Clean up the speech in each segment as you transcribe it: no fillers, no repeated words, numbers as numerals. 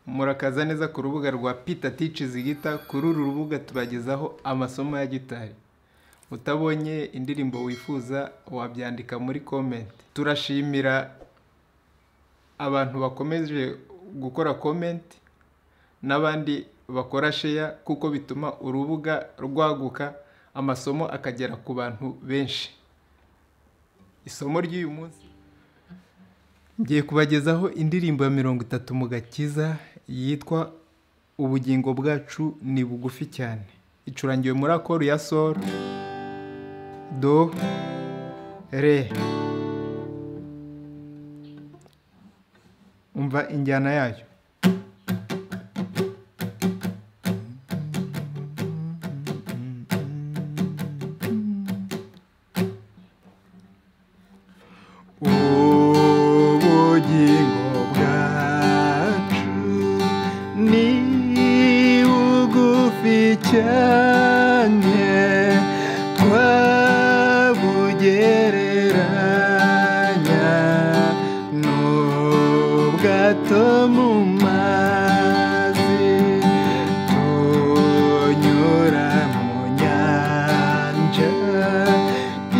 murakaza neza ku rubuga rwa Peter Teaches Guitar. Kuri uru rubuga tubagezaho amasomo ya gitari. Utabonye indirimbo wifuza wabyandika muri comment. Turashimira abantu bakomeje gukora comment n'abandi bakora share kuko bituma urubuga rwaguka, amasomo akagera ku bantu benshi. Isomo ry'uyu munsi ngiye kubagezaho indirimbo ya 30 MUGAKIZA yitwa ubugingo bwacu ni bugufi cyane. Icurangiwe muri akoro ya sol, do, re. Umva injyana yayo. Ubugingo bwacu ni bugufi cyane, twabugereranya n'ubwato mu mazi, tunyura mu nyanja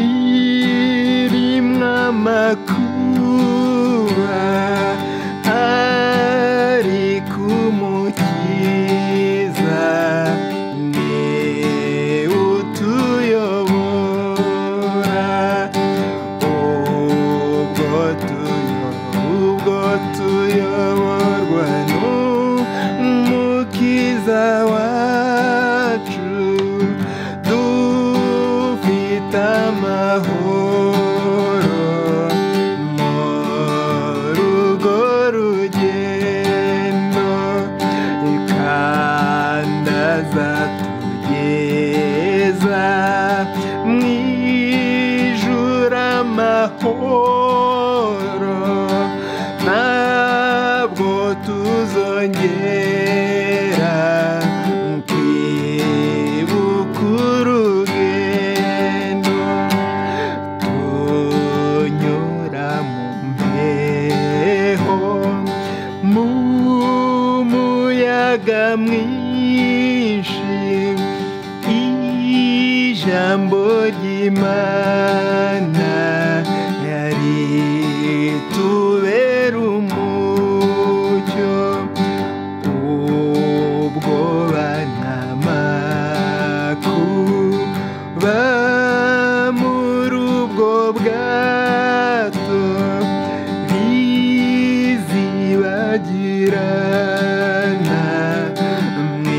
irimwo amakuba, ariko umukiza ni utuyobora. Ubwo tuyoborwa n'umukiza wacu, dufite amahoro mu rugo rugendo, kandi azatugeza mu ijuru amahoro. Ntabwo tuzongera kwibuka urugendo, tunyura mu mbeho, mu muyaga mwinshi, ijambo ry'Imana yaritubera umucyo. Ubwoba n'amakuba muri ubwo bwato bizibagirana mu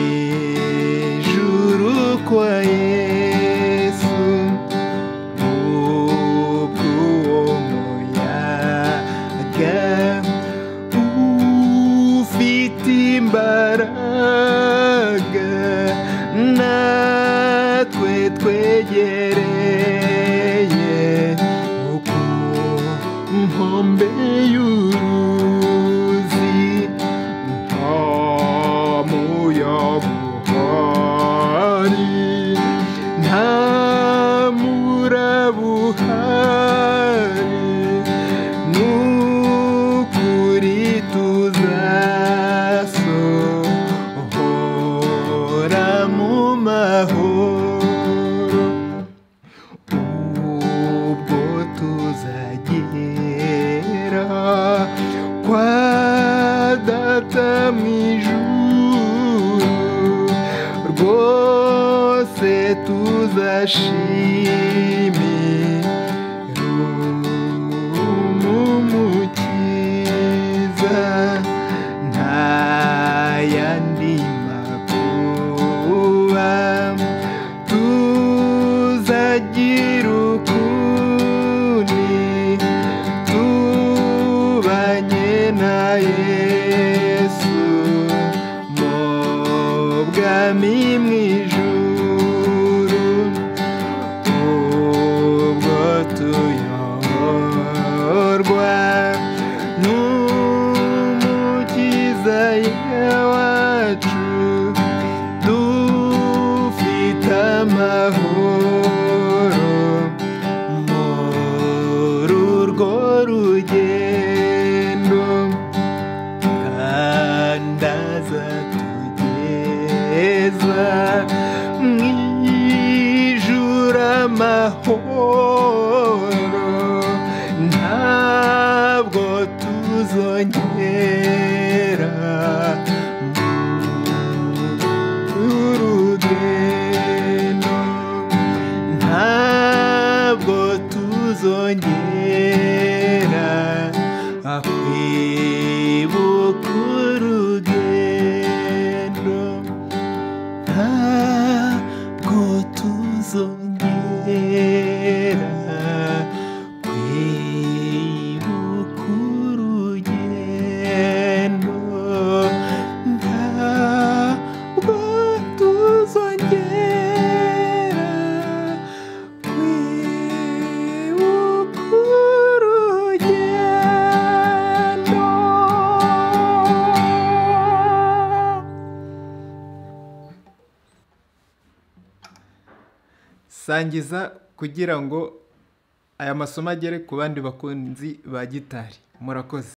ijuru kwa Yesu. Ubw'uwo muyaga ufite imbaraga, natwe twegereye ku nkombe y'uruzi. Nta muyaga uhari, nta muraba uhari, n'ukuri tuzasohora mu mahoro. Ubwo tuzagera kwa Data mu ijuru, rwose tuzashimira umukiza. Nta yandi makuba tuzagira ukundi, tubanye na Yesu mu bwami mu ijuru. Ubwo tuyoborwa n'umukiza wacu, dufite amahoro muri urwo rugendo, kandi sangiza kugira ngo aya masomo agere ku bandi bakunzi ba gitari. Murakoze.